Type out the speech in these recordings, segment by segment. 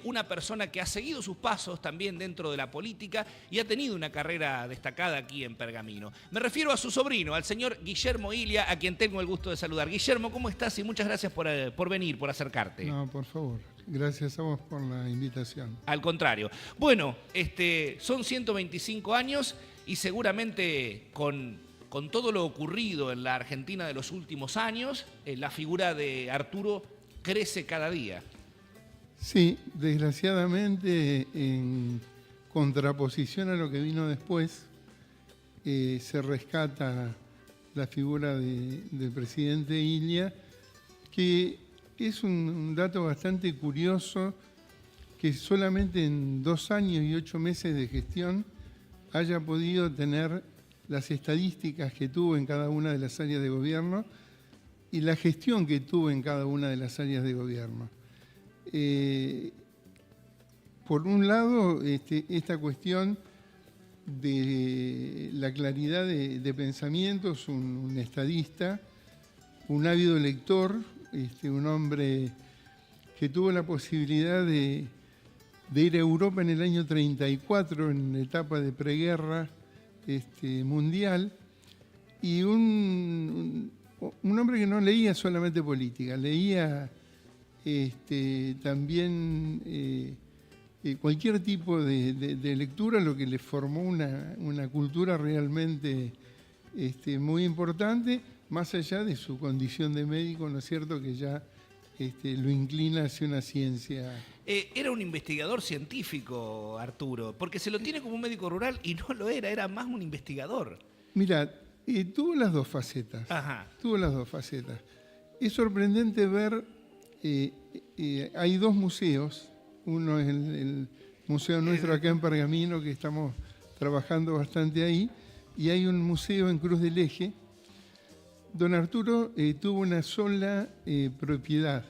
una persona que ha seguido sus pasos también dentro de la política y ha tenido una carrera destacada aquí en Pergamino. Me refiero a su sobrino, al señor Guillermo Ilia, a quien tengo el gusto de saludar. Guillermo, ¿cómo estás? Y muchas gracias por venir, por acercarte. No, por favor. Gracias a vos por la invitación. Al contrario. Bueno, son 125 años y seguramente con todo lo ocurrido en la Argentina de los últimos años, la figura de Arturo crece cada día. Sí, desgraciadamente, en contraposición a lo que vino después, se rescata la figura del presidente Ilia, que es un dato bastante curioso que solamente en 2 años y 8 meses de gestión haya podido tener las estadísticas que tuvo en cada una de las áreas de gobierno y la gestión que tuvo en cada una de las áreas de gobierno. Por un lado, esta cuestión de la claridad de pensamientos, un estadista, un ávido lector, un hombre que tuvo la posibilidad de ir a Europa en el año 34, en la etapa de preguerra mundial, y un hombre que no leía solamente política, leía también cualquier tipo de lectura, lo que le formó una cultura realmente muy importante, más allá de su condición de médico, ¿no es cierto?, que ya lo inclina hacia una ciencia. Era un investigador científico, Arturo, porque se lo tiene como un médico rural y no lo era más un investigador. Mira, tuvo las dos facetas. Ajá. Tuvo las dos facetas. Es sorprendente ver, hay 2 museos. Uno es el museo nuestro acá en Pergamino, que estamos trabajando bastante ahí, y hay un museo en Cruz del Eje. Don Arturo tuvo una sola propiedad.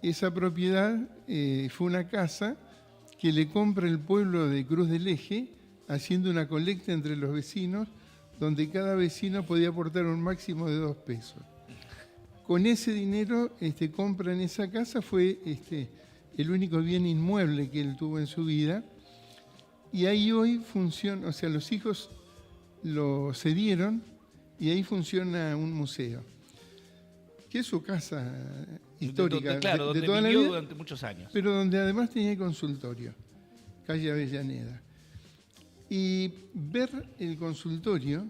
Esa propiedad fue una casa que le compra el pueblo de Cruz del Eje, haciendo una colecta entre los vecinos, donde cada vecino podía aportar un máximo de 2 pesos. Con ese dinero compran esa casa, fue el único bien inmueble que él tuvo en su vida, y ahí hoy funciona, o sea, los hijos lo cedieron y ahí funciona un museo, que es su casa histórica, claro, de donde toda la vivió vida, durante muchos años. pero donde además tenía consultorio, calle Avellaneda. Y ver el consultorio,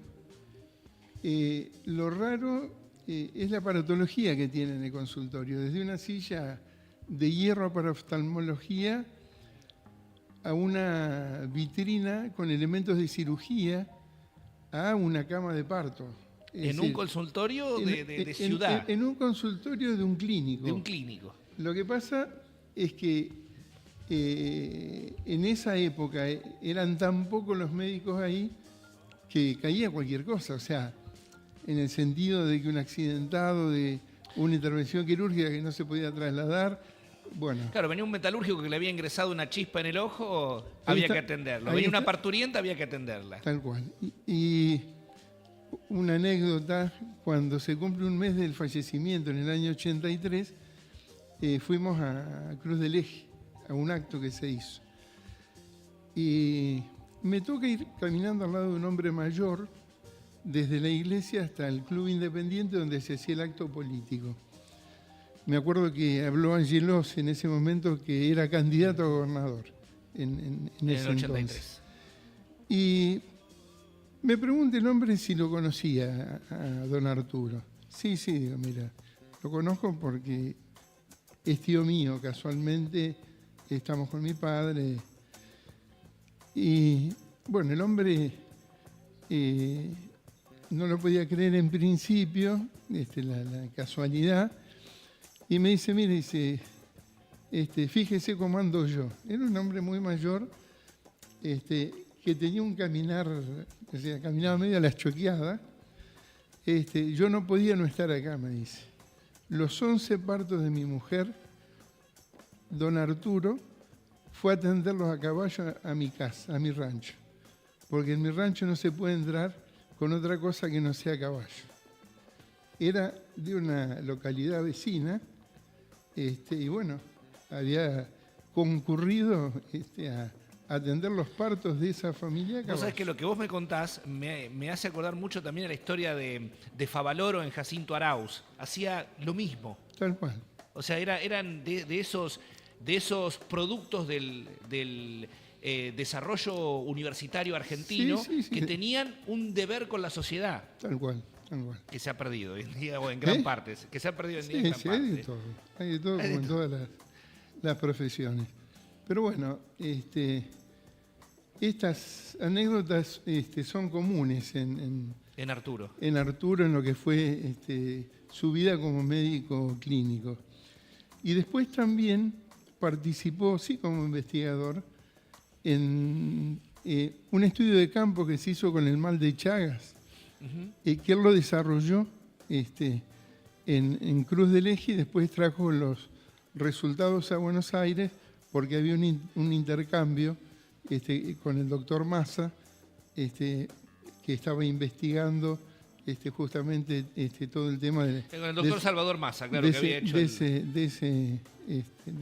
lo raro es la aparatología que tiene en el consultorio, desde una silla de hierro para oftalmología a una vitrina con elementos de cirugía a una cama de parto. ¿En un consultorio de ciudad? En un consultorio de un clínico. De un clínico. Lo que pasa es que en esa época eran tan pocos los médicos ahí que caía cualquier cosa. O sea, en el sentido de que un accidentado, de una intervención quirúrgica que no se podía trasladar, bueno. Claro, venía un metalúrgico que le había ingresado una chispa en el ojo, había que atenderlo. Venía una parturienta, había que atenderla. Tal cual. Y una anécdota, cuando se cumple un mes del fallecimiento, en el año 83, fuimos a Cruz del Eje, a un acto que se hizo. Y me toca ir caminando al lado de un hombre mayor, desde la iglesia hasta el Club Independiente, donde se hacía el acto político. Me acuerdo que habló Angelos en ese momento, que era candidato a gobernador en ese 83. entonces. Y me pregunta el hombre si lo conocía a don Arturo. Sí, digo, mira, lo conozco porque es tío mío, casualmente estamos con mi padre. Y bueno, el hombre no lo podía creer en principio, la casualidad. Y me dice, mire, dice, fíjese cómo ando yo. Era un hombre muy mayor, que tenía un caminar, o sea, caminaba medio a las choqueadas. Yo no podía no estar acá, me dice. Los 11 partos de mi mujer, don Arturo fue a atenderlos a caballo a mi casa, a mi rancho. Porque en mi rancho no se puede entrar con otra cosa que no sea caballo. Era de una localidad vecina, y bueno, había concurrido a atender los partos de esa familia. Vos sabés que lo que vos me contás me hace acordar mucho también a la historia de Favaloro en Jacinto Arauz. Hacía lo mismo. Tal cual. O sea, eran de esos productos del desarrollo universitario argentino que tenían un deber con la sociedad. Tal cual, tal cual. Que se ha perdido hoy en día, o en gran parte. Que se ha perdido hoy en día en gran parte. Hay de todo. Hay de todo, como en todas las profesiones. Pero bueno, estas anécdotas son comunes en Arturo. En Arturo, en lo que fue su vida como médico clínico. Y después también participó, sí, como investigador, en un estudio de campo que se hizo con el mal de Chagas, que él lo desarrolló en Cruz del Eje y después trajo los resultados a Buenos Aires porque había un intercambio con el doctor Massa, que estaba investigando justamente todo el tema de... Con el doctor Salvador Massa, claro, que había hecho... de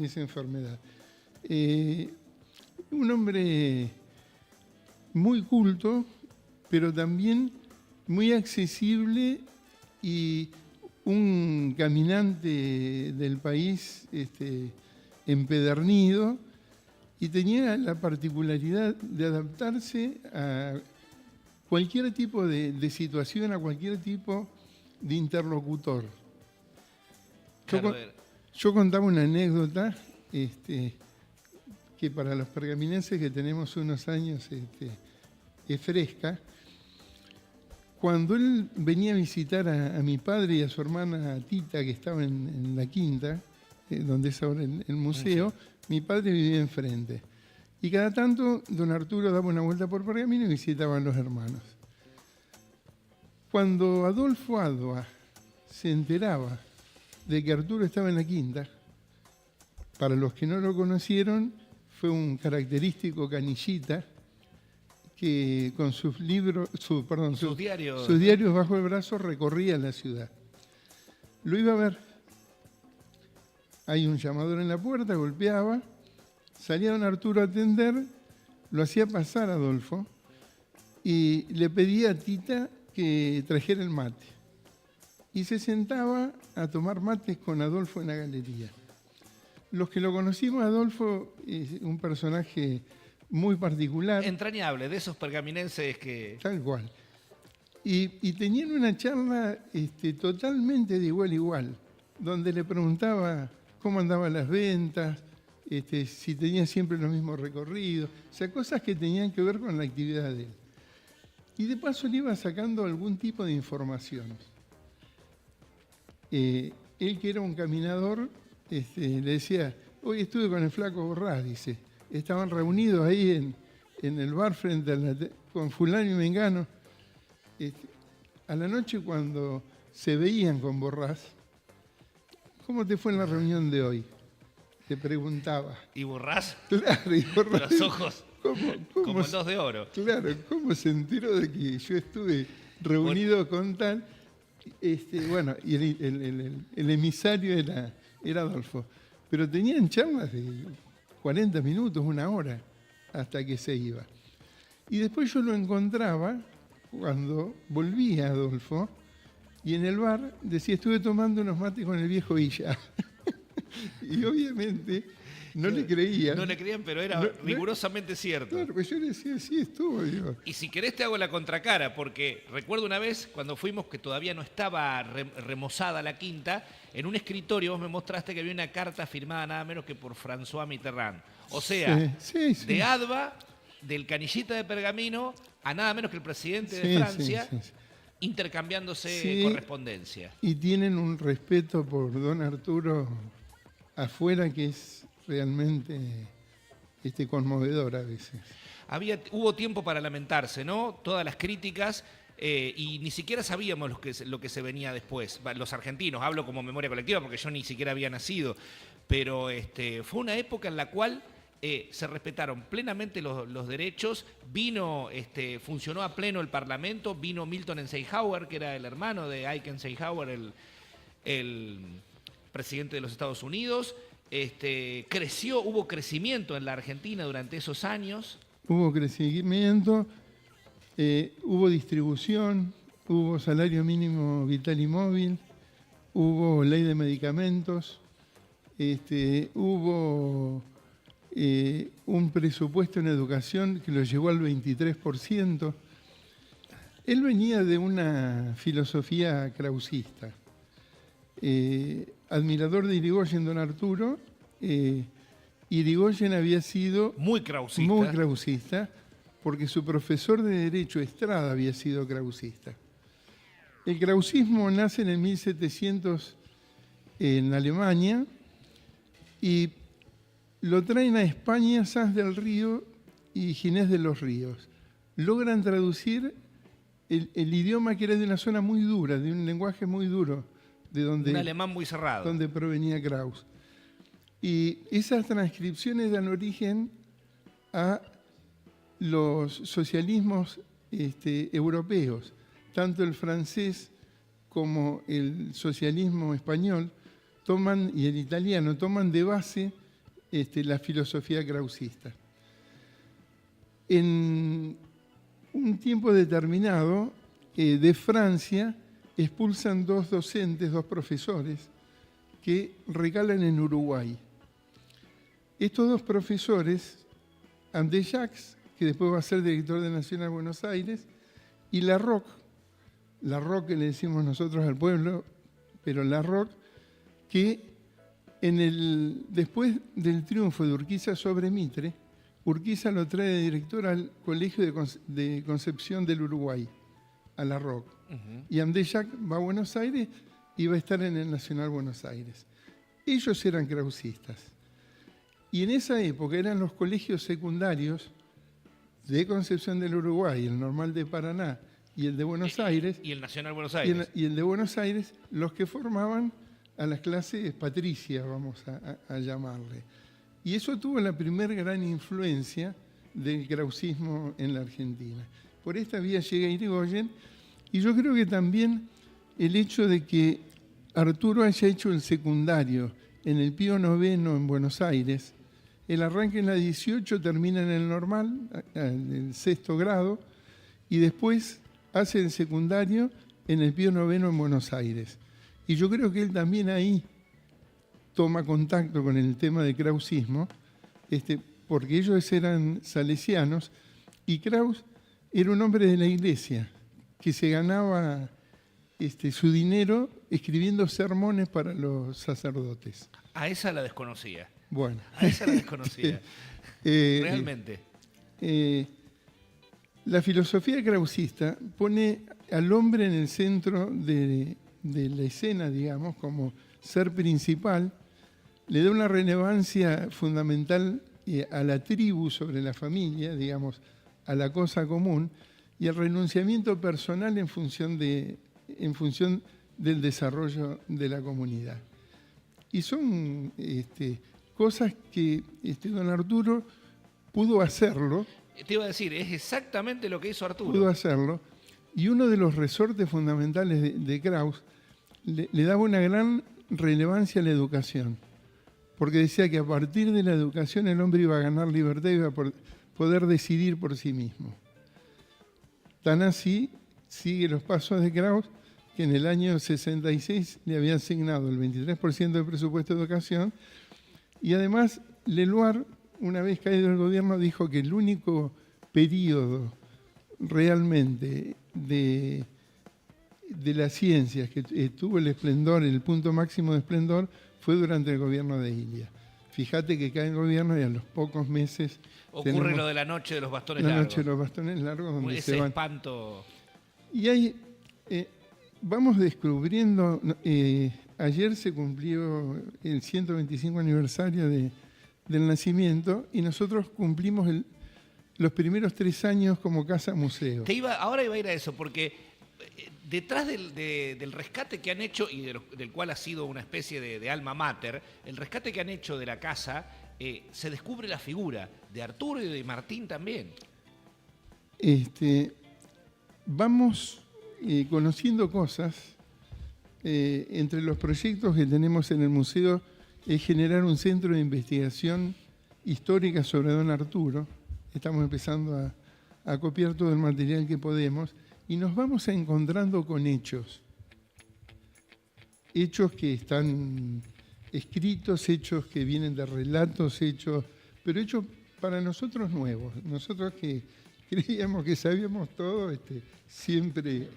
esa enfermedad. Un hombre muy culto, pero también muy accesible y un caminante del país empedernido, y tenía la particularidad de adaptarse a cualquier tipo de situación, a cualquier tipo de interlocutor. Claro, yo contaba una anécdota que para los pergaminenses que tenemos unos años es fresca. Cuando él venía a visitar a mi padre y a su hermana Tita, que estaba en la quinta, donde es ahora el museo, mi padre vivía enfrente. Y cada tanto don Arturo daba una vuelta por Pergamino y visitaban los hermanos. Cuando Adolfo Adua se enteraba de que Arturo estaba en la quinta, para los que no lo conocieron, fue un característico canillita que con sus diarios bajo el brazo recorría la ciudad. Lo iba a ver. Hay un llamador en la puerta, golpeaba, salía don Arturo a atender, lo hacía pasar a Adolfo y le pedía a Tita que trajera el mate. Y se sentaba a tomar mates con Adolfo en la galería. Los que lo conocimos, Adolfo es un personaje muy particular. Entrañable, de esos pergaminenses que... Tal cual. Y tenían una charla totalmente de igual a igual, donde le preguntaba cómo andaban las ventas, si tenía siempre los mismos recorridos, o sea, cosas que tenían que ver con la actividad de él. Y de paso le iba sacando algún tipo de información. Él, que era un caminador, le decía, hoy estuve con el flaco Borrás, dice, estaban reunidos ahí en el bar frente con fulano y mengano. A la noche cuando se veían con Borrás, ¿cómo te fue en la reunión de hoy? Te preguntaba. ¿Y Borrás? Claro, y Borrás. Los ojos como el 2 de oro. Claro, ¿cómo se enteró de que yo estuve reunido con tal? Bueno, y el emisario era Adolfo. Pero tenían charlas de 40 minutos, una hora, hasta que se iba. Y después yo lo encontraba cuando volvía Adolfo, y en el bar decía, estuve tomando unos mates con el viejo Villa. Y obviamente no le creían. No le creían, pero era rigurosamente cierto. Claro, pues yo le decía, sí estuvo. Digo. Y si querés te hago la contracara, porque recuerdo una vez cuando fuimos, que todavía no estaba remozada la quinta, en un escritorio vos me mostraste que había una carta firmada nada menos que por François Mitterrand. O sea, sí. de Adva, del canillita de Pergamino, a nada menos que el presidente de Francia, intercambiándose correspondencia. Y tienen un respeto por don Arturo afuera que es realmente conmovedor a veces. Hubo tiempo para lamentarse, ¿no? Todas las críticas, y ni siquiera sabíamos lo que se venía después. Los argentinos, hablo como memoria colectiva porque yo ni siquiera había nacido, pero fue una época en la cual se respetaron plenamente los derechos, funcionó a pleno el Parlamento, vino Milton Eisenhower, que era el hermano de Eisenhower, el presidente de los Estados Unidos, creció, hubo crecimiento en la Argentina durante esos años. Hubo crecimiento, hubo distribución, hubo salario mínimo vital y móvil, hubo ley de medicamentos, hubo un presupuesto en educación que lo llevó al 23%. Él venía de una filosofía krausista. Admirador de Irigoyen, don Arturo, Irigoyen había sido muy krausista, porque su profesor de Derecho, Estrada, había sido krausista. El krausismo nace en el 1700 en Alemania y lo traen a España Sanz del Río y Ginés de los Ríos. Logran traducir el idioma que era de una zona muy dura, de un lenguaje muy duro, de donde, un alemán muy cerrado, donde provenía Krauss. Y esas transcripciones dan origen a los socialismos europeos, tanto el francés como el socialismo español y el italiano toman de base la filosofía krausista. En un tiempo determinado, de Francia, expulsan dos docentes, dos profesores, que recalan en Uruguay. Estos dos profesores, André Jacques, que después va a ser director de Nacional Buenos Aires, y Larroque que le decimos nosotros al pueblo, pero Larroque, que después del triunfo de Urquiza sobre Mitre, Urquiza lo trae de director al Colegio de Concepción del Uruguay, a Larroque. Y André Jacques va a Buenos Aires y va a estar en el Nacional Buenos Aires. Ellos eran krausistas. Y en esa época eran los colegios secundarios de Concepción del Uruguay, el Normal de Paraná y el de Buenos Aires. Y el Nacional Buenos Aires. Y el de Buenos Aires, los que formaban a las clases patricias, vamos a llamarle. Y eso tuvo la primera gran influencia del krausismo en la Argentina. Por esta vía llega Irigoyen, y yo creo que también el hecho de que Arturo haya hecho el secundario en el Pío IX en Buenos Aires, el arranque en la 18 termina en el normal, en el 6º grado, y después hace el secundario en el Pío IX en Buenos Aires. Y yo creo que él también ahí toma contacto con el tema del krausismo, porque ellos eran salesianos y Krauss era un hombre de la iglesia que se ganaba su dinero escribiendo sermones para los sacerdotes. A esa la desconocía. Bueno. A esa la desconocía. Realmente. La filosofía krausista pone al hombre en el centro de la escena, digamos, como ser principal, le da una relevancia fundamental a la tribu sobre la familia, digamos, a la cosa común, y el renunciamiento personal en función del desarrollo de la comunidad. Y son cosas que don Arturo pudo hacerlo. Te iba a decir, es exactamente lo que hizo Arturo. Pudo hacerlo, y uno de los resortes fundamentales de Krauss le daba una gran relevancia a la educación, porque decía que a partir de la educación el hombre iba a ganar libertad y iba a poder decidir por sí mismo. Tan así sigue los pasos de Krauss, que en el año 66 le había asignado el 23% del presupuesto de educación, y además Leloir, una vez caído el gobierno, dijo que el único periodo realmente de las ciencias que tuvo el esplendor, el punto máximo de esplendor, fue durante el gobierno de Ilia. Fíjate que cae el gobierno y a los pocos meses ocurre lo de la noche de los bastones largos. La noche de los bastones largos, donde ese se van. Espanto. Y ahí vamos descubriendo, ayer se cumplió el 125 aniversario del nacimiento y nosotros cumplimos los primeros 3 años como casa museo. Ahora iba a ir a eso, porque detrás del rescate que han hecho, y del cual ha sido una especie de alma mater, el rescate que han hecho de la casa, se descubre la figura de Arturo y de Martín también. Vamos conociendo cosas entre los proyectos que tenemos en el museo es generar un centro de investigación histórica sobre don Arturo. Estamos empezando a copiar todo el material que podemos y nos vamos encontrando con hechos. Hechos que están escritos, hechos que vienen de relatos, pero hechos para nosotros nuevos. Nosotros que creíamos que sabíamos todo, siempre...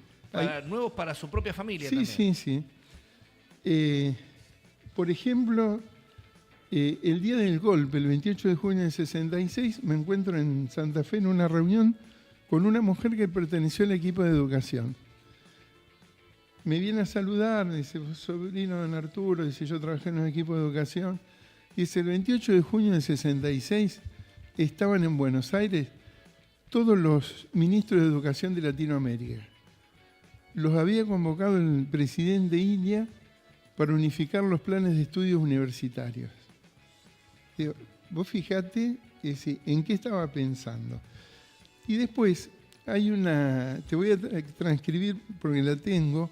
Nuevos para su propia familia sí, también. Sí. Por ejemplo, el día del golpe, el 28 de junio del 66, me encuentro en Santa Fe en una reunión con una mujer que perteneció al equipo de educación. Me viene a saludar, dice, sobrino de don Arturo, dice, yo trabajé en un equipo de educación. Dice, el 28 de junio del 66 estaban en Buenos Aires todos los ministros de educación de Latinoamérica. Los había convocado el presidente Ilia para unificar los planes de estudios universitarios. Digo, vos fijate en qué estaba pensando. Y después te voy a transcribir porque la tengo,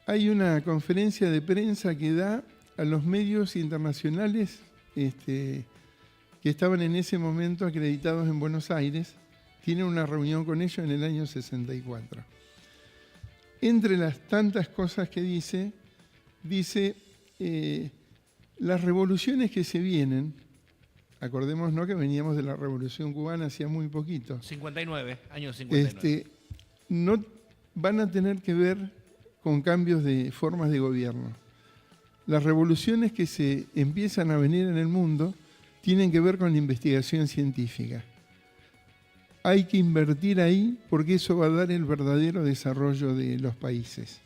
hay una conferencia de prensa que da a los medios internacionales que estaban en ese momento acreditados en Buenos Aires. Tiene una reunión con ellos en el año 64. Entre las tantas cosas que dice las revoluciones que se vienen, acordémonos que veníamos de la Revolución Cubana hacía muy poquito. Año 59. No van a tener que ver con cambios de formas de gobierno. Las revoluciones que se empiezan a venir en el mundo tienen que ver con la investigación científica. Hay que invertir ahí porque eso va a dar el verdadero desarrollo de los países.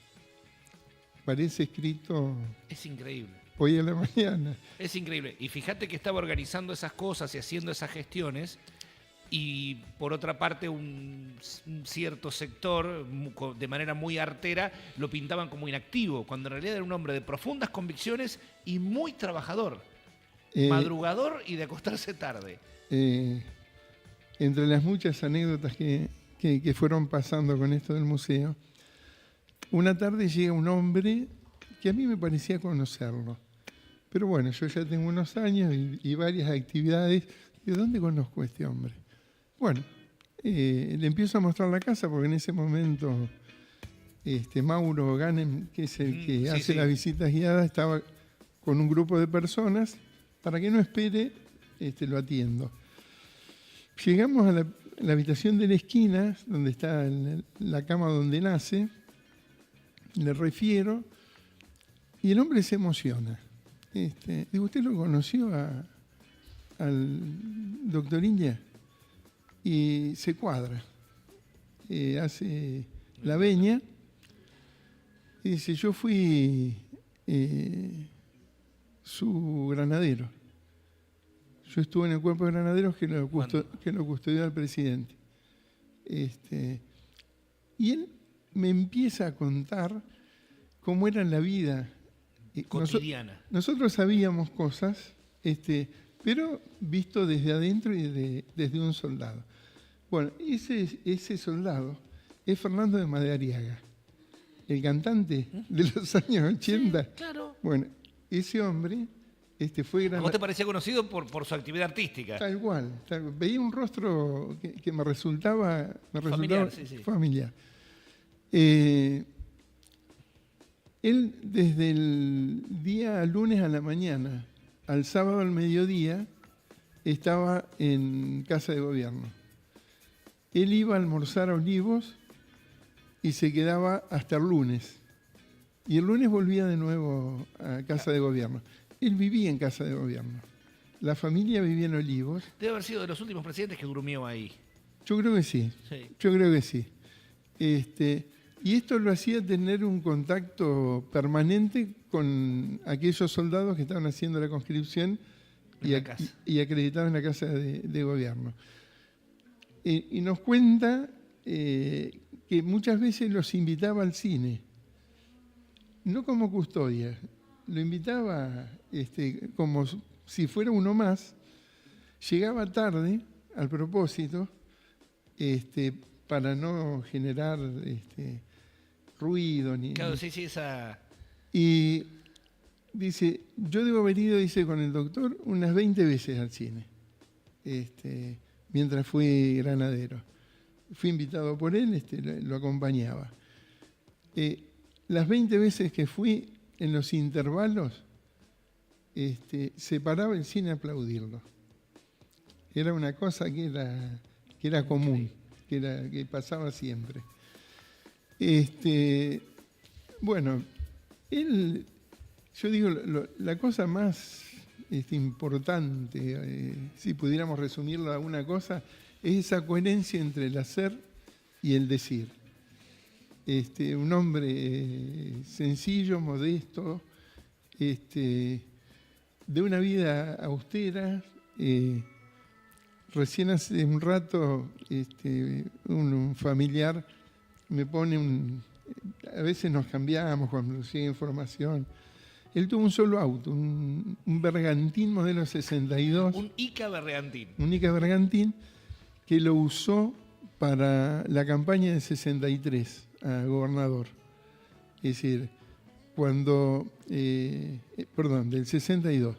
Parece escrito... Es increíble. Hoy a la mañana. Es increíble. Y fíjate que estaba organizando esas cosas y haciendo esas gestiones y por otra parte un cierto sector de manera muy artera lo pintaban como inactivo, cuando en realidad era un hombre de profundas convicciones y muy trabajador. Madrugador y de acostarse tarde. Entre las muchas anécdotas que fueron pasando con esto del museo, una tarde llega un hombre que a mí me parecía conocerlo. Pero bueno, yo ya tengo unos años y varias actividades. ¿De dónde conozco a este hombre? Bueno, le empiezo a mostrar la casa porque en ese momento Mauro Ganem, que es el que hace las visitas guiadas, estaba con un grupo de personas. Para que no espere, lo atiendo. Llegamos a la habitación de la esquina, donde está la cama donde nace. Le refiero y el hombre se emociona. Digo, ¿usted lo conoció al doctor Ilia? Y se cuadra. Hace la veña. Y dice, yo fui su granadero. Yo estuve en el cuerpo de granaderos que lo custodió al presidente. Y él me empieza a contar cómo era la vida cotidiana. Nosotros sabíamos cosas, pero visto desde adentro y desde un soldado. Bueno, ese soldado es Fernando de Madariaga, el cantante de los años 80. Sí, claro. Bueno, ese hombre fue gran... ¿A vos te parecía conocido por su actividad artística? Tal cual. Veía un rostro que me resultaba familiar. Él desde el día lunes a la mañana al sábado al mediodía estaba en Casa de Gobierno. Él iba a almorzar a Olivos y se quedaba hasta el lunes. Y el lunes volvía de nuevo a Casa de Gobierno. Él vivía en Casa de Gobierno. La familia vivía en Olivos. Debe haber sido de los últimos presidentes que durmió ahí. Yo creo que sí. Yo creo que sí. Y esto lo hacía tener un contacto permanente con aquellos soldados que estaban haciendo la conscripción y acreditados en la Casa de Gobierno. Y nos cuenta que muchas veces los invitaba al cine, no como custodia, lo invitaba como si fuera uno más, llegaba tarde al propósito, para no generar ruido. Claro, sí, esa... Y dice, yo debo haber ido, dice, con el doctor unas 20 veces al cine, mientras fui granadero. Fui invitado por él, lo acompañaba. Las 20 veces que fui, en los intervalos, se paraba el cine a aplaudirlo. Era una cosa que era común, que pasaba siempre. Bueno, él, yo digo, la cosa más importante, si pudiéramos resumirlo a una cosa, es esa coherencia entre el hacer y el decir. Un hombre sencillo, modesto, de una vida austera. Recién hace un rato un familiar me pone a veces nos cambiamos cuando llega información. Él tuvo un solo auto, un Bergantín modelo 62. Un Ica Bergantín. Un Ica Bergantín que lo usó para la campaña del 63 a gobernador. Es decir, del 62.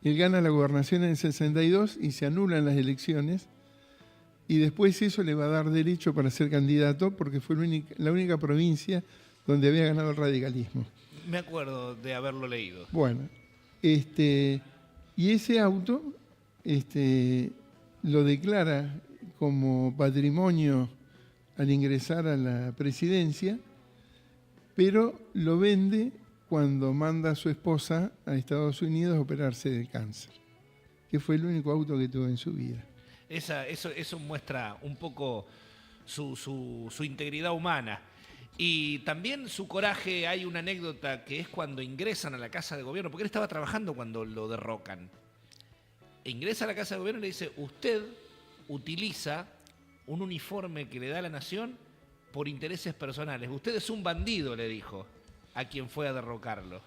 Él gana la gobernación en el 62 y se anulan las elecciones. Y después eso le va a dar derecho para ser candidato porque fue la única provincia donde había ganado el radicalismo. Me acuerdo de haberlo leído. Bueno, y ese auto lo declara como patrimonio al ingresar a la presidencia, pero lo vende cuando manda a su esposa a Estados Unidos a operarse del cáncer, que fue el único auto que tuvo en su vida. Eso muestra un poco su integridad humana. Y también su coraje. Hay una anécdota que es cuando ingresan a la Casa de Gobierno, porque él estaba trabajando cuando lo derrocan. Ingresa a la Casa de Gobierno y le dice, usted utiliza un uniforme que le da la nación por intereses personales. Usted es un bandido, le dijo a quien fue a derrocarlo.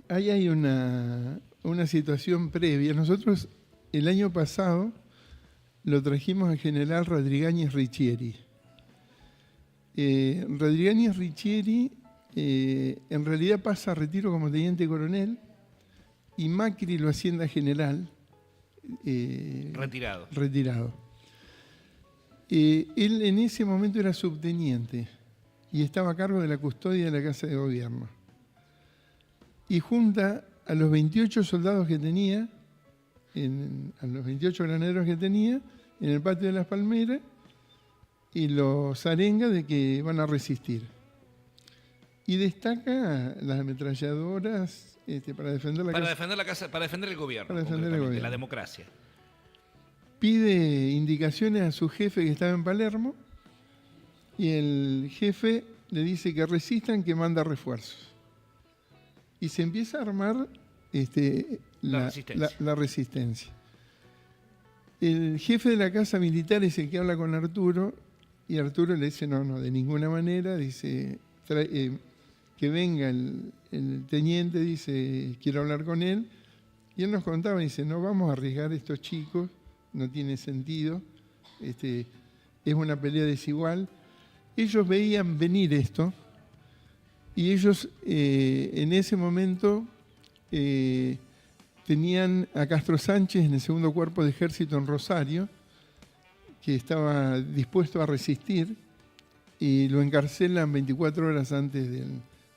Ahí hay una situación previa. Nosotros el año pasado lo trajimos al general Radrigáñez Riccieri. Radrigáñez Riccieri en realidad pasa a retiro como teniente coronel y Macri lo asciende a general. Retirado. Él en ese momento era subteniente y estaba a cargo de la custodia de la Casa de Gobierno. Y junta a los 28 soldados que tenía, a los 28 granaderos que tenía, en el patio de las Palmeras, y los arenga de que van a resistir. Y destaca las ametralladoras para defender la casa. Para defender el gobierno. Para defender el gobierno. La democracia. Pide indicaciones a su jefe que estaba en Palermo, y el jefe le dice que resistan, que manda refuerzos. Y se empieza a armar la resistencia. El jefe de la casa militar es el que habla con Arturo, y Arturo le dice, no, de ninguna manera, dice, que venga el teniente, dice, quiero hablar con él. Y él nos contaba, dice, no vamos a arriesgar a estos chicos, no tiene sentido, es una pelea desigual. Ellos veían venir esto, y ellos en ese momento tenían a Castro Sánchez en el segundo cuerpo de ejército en Rosario, que estaba dispuesto a resistir, y lo encarcelan 24 horas antes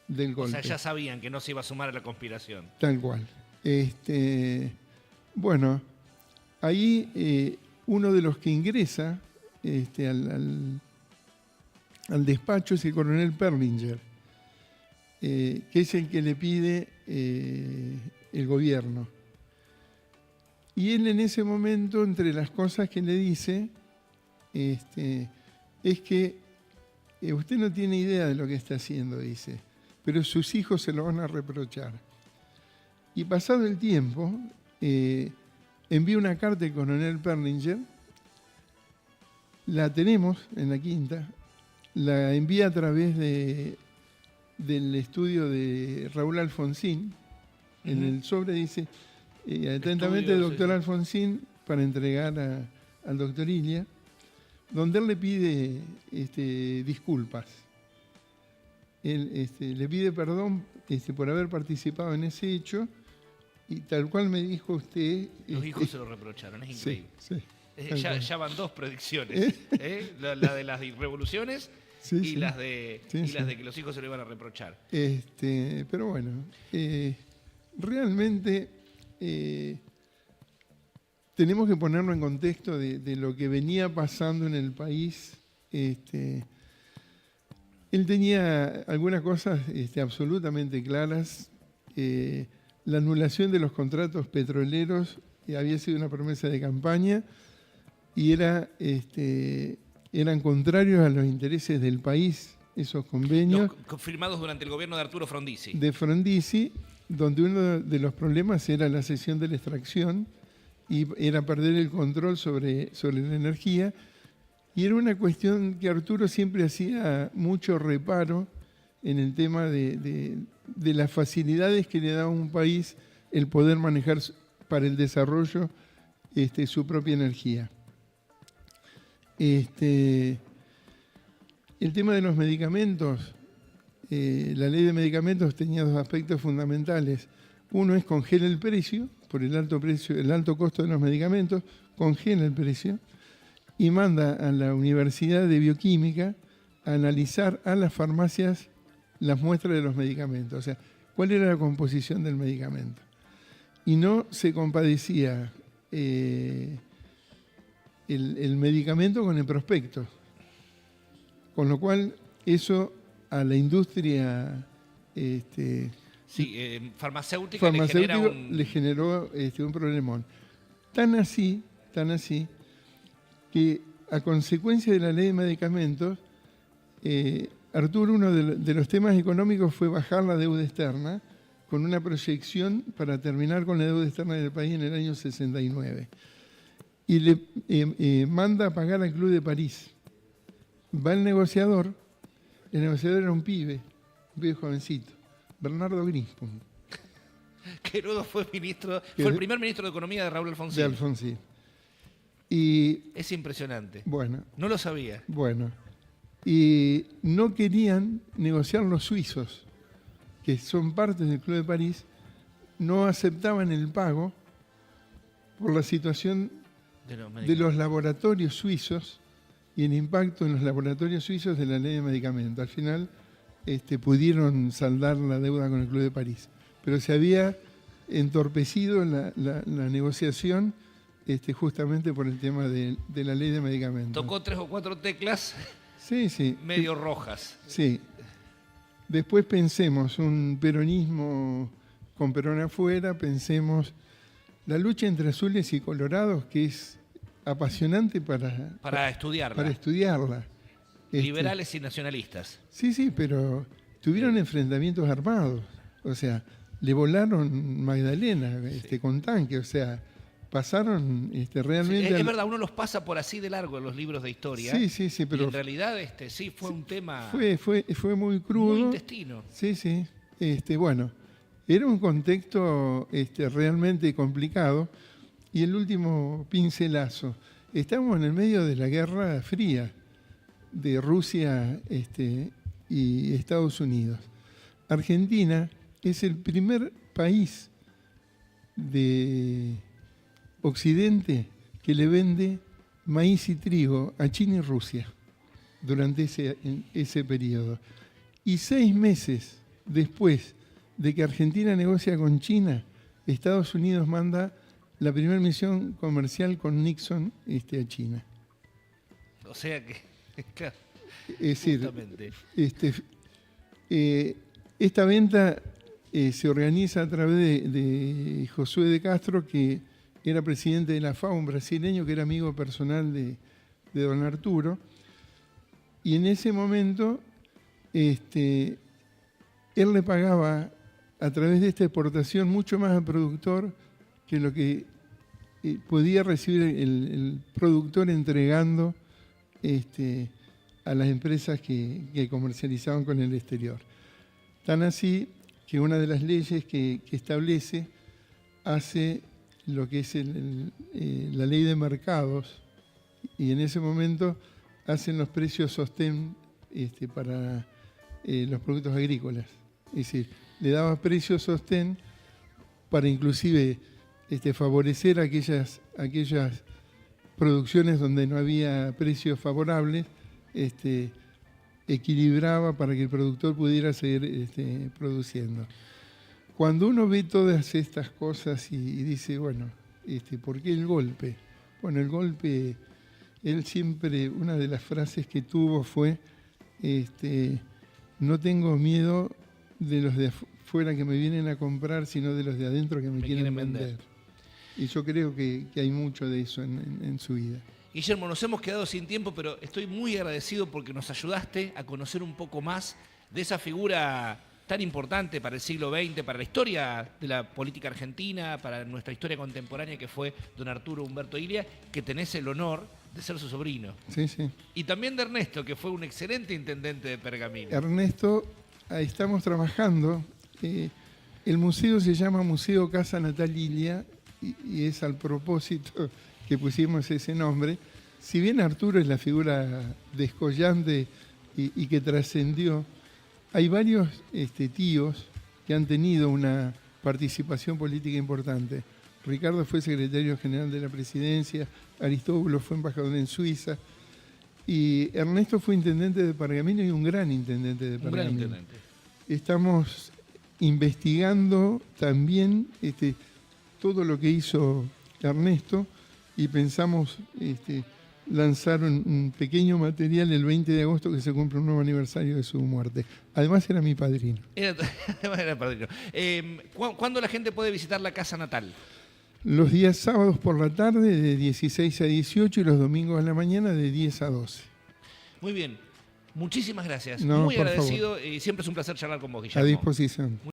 del golpe. O sea, ya sabían que no se iba a sumar a la conspiración. Tal cual. Bueno, ahí uno de los que ingresa al despacho es el coronel Perlinger, que es el que le pide el gobierno. Y él en ese momento, entre las cosas que le dice, es que usted no tiene idea de lo que está haciendo, dice, pero sus hijos se lo van a reprochar. Y pasado el tiempo, envía una carta al coronel Perlinger, la tenemos en la quinta, la envía a través del estudio de Raúl Alfonsín. En el sobre dice, atentamente, doctor Alfonsín, para entregar al doctor Ilia, donde él le pide disculpas. él le pide perdón por haber participado en ese hecho y tal cual me dijo usted... Los hijos se lo reprocharon, es increíble. Sí, Ya van dos predicciones, la de las revoluciones y las de que los hijos se lo iban a reprochar. Pero bueno, realmente tenemos que ponerlo en contexto de lo que venía pasando en el país. Él tenía algunas cosas absolutamente claras. La anulación de los contratos petroleros había sido una promesa de campaña y eran contrarios a los intereses del país, esos convenios. Firmados durante el gobierno de Arturo Frondizi. De Frondizi, donde uno de los problemas era la cesión de la extracción y era perder el control sobre la energía. Y era una cuestión que Arturo siempre hacía mucho reparo en el tema de las facilidades que le daba a un país el poder manejar para el desarrollo su propia energía. El tema de los medicamentos, la ley de medicamentos tenía dos aspectos fundamentales. Uno es congela el precio, por el alto costo de los medicamentos, congela el precio y manda a la Universidad de Bioquímica a analizar a las farmacias las muestras de los medicamentos, o sea, cuál era la composición del medicamento. Y no se compadecía el medicamento con el prospecto, con lo cual eso a la industria farmacéutica le generó un problemón. Tan así que a consecuencia de la ley de medicamentos, Arturo, uno de los temas económicos fue bajar la deuda externa con una proyección para terminar con la deuda externa del país en el año 69. Y le manda a pagar al Club de París. Va el negociador era un pibe jovencito, Bernardo Grinspoon. Que luego fue el primer ministro de Economía de Raúl Alfonsín. De Alfonsín. Y, es impresionante. Bueno. No lo sabía. Bueno. Y no querían negociar los suizos, que son partes del Club de París, no aceptaban el pago por la situación de los laboratorios suizos y el impacto en los laboratorios suizos de la ley de medicamentos. Al final pudieron saldar la deuda con el Club de París, pero se había entorpecido la negociación justamente por el tema de la ley de medicamentos. Tocó 3 o 4 teclas sí. medio rojas. Sí. Después pensemos un peronismo con Perón afuera, pensemos la lucha entre azules y colorados, que es apasionante para estudiarla. Liberales y nacionalistas. Sí, pero tuvieron enfrentamientos armados. O sea, le volaron Magdalena con tanque, o sea, pasaron realmente... Sí, es verdad, uno los pasa por así de largo en los libros de historia. Sí, pero... Y en realidad sí fue un tema... Fue muy crudo. Muy intestino. Sí. Bueno, era un contexto realmente complicado. Y el último pincelazo. Estamos en el medio de la Guerra Fría de Rusia y Estados Unidos. Argentina es el primer país de Occidente que le vende maíz y trigo a China y Rusia durante ese periodo. Y 6 meses después de que Argentina negocia con China, Estados Unidos manda la primera misión comercial con Nixon a China. O sea que, claro, es decir, esta venta se organiza a través de Josué de Castro, que era presidente de la FAO, un brasileño que era amigo personal de don Arturo. Y en ese momento, él le pagaba a través de esta exportación mucho más al productor que lo que podía recibir el productor entregando a las empresas que comercializaban con el exterior. Tan así que una de las leyes que establece hace lo que es la ley de mercados, y en ese momento hacen los precios sostén para los productos agrícolas. Es decir, le daba precio sostén para inclusive favorecer aquellas producciones donde no había precios favorables, equilibraba para que el productor pudiera seguir produciendo. Cuando uno ve todas estas cosas y dice, bueno, ¿por qué el golpe? Bueno, el golpe, él siempre, una de las frases que tuvo fue, no tengo miedo de los de afuera que me vienen a comprar, sino de los de adentro que me quieren vender. Y yo creo que hay mucho de eso en su vida. Guillermo, nos hemos quedado sin tiempo, pero estoy muy agradecido porque nos ayudaste a conocer un poco más de esa figura tan importante para el siglo XX, para la historia de la política argentina, para nuestra historia contemporánea, que fue don Arturo Humberto Ilia, que tenés el honor de ser su sobrino. Sí, sí. Y también de Ernesto, que fue un excelente intendente de Pergamino. Ernesto, ahí estamos trabajando. El museo se llama Museo Casa Natal Ilia y es al propósito que pusimos ese nombre. Si bien Arturo es la figura descollante y que trascendió, hay varios tíos que han tenido una participación política importante. Ricardo fue secretario general de la presidencia, Aristóbulo fue embajador en Suiza y Ernesto fue intendente de Pergamino y un gran intendente de Pergamino. Un gran intendente. Estamos investigando también todo lo que hizo Ernesto y pensamos lanzar un pequeño material el 20 de agosto que se cumple un nuevo aniversario de su muerte. Además era mi padrino. Era padrino. ¿Cuándo la gente puede visitar la casa natal? Los días sábados por la tarde de 16 a 18 y los domingos a la mañana de 10 a 12. Muy bien. Muchísimas gracias. No, muy por agradecido y siempre es un placer charlar con vos, Guillermo. A disposición.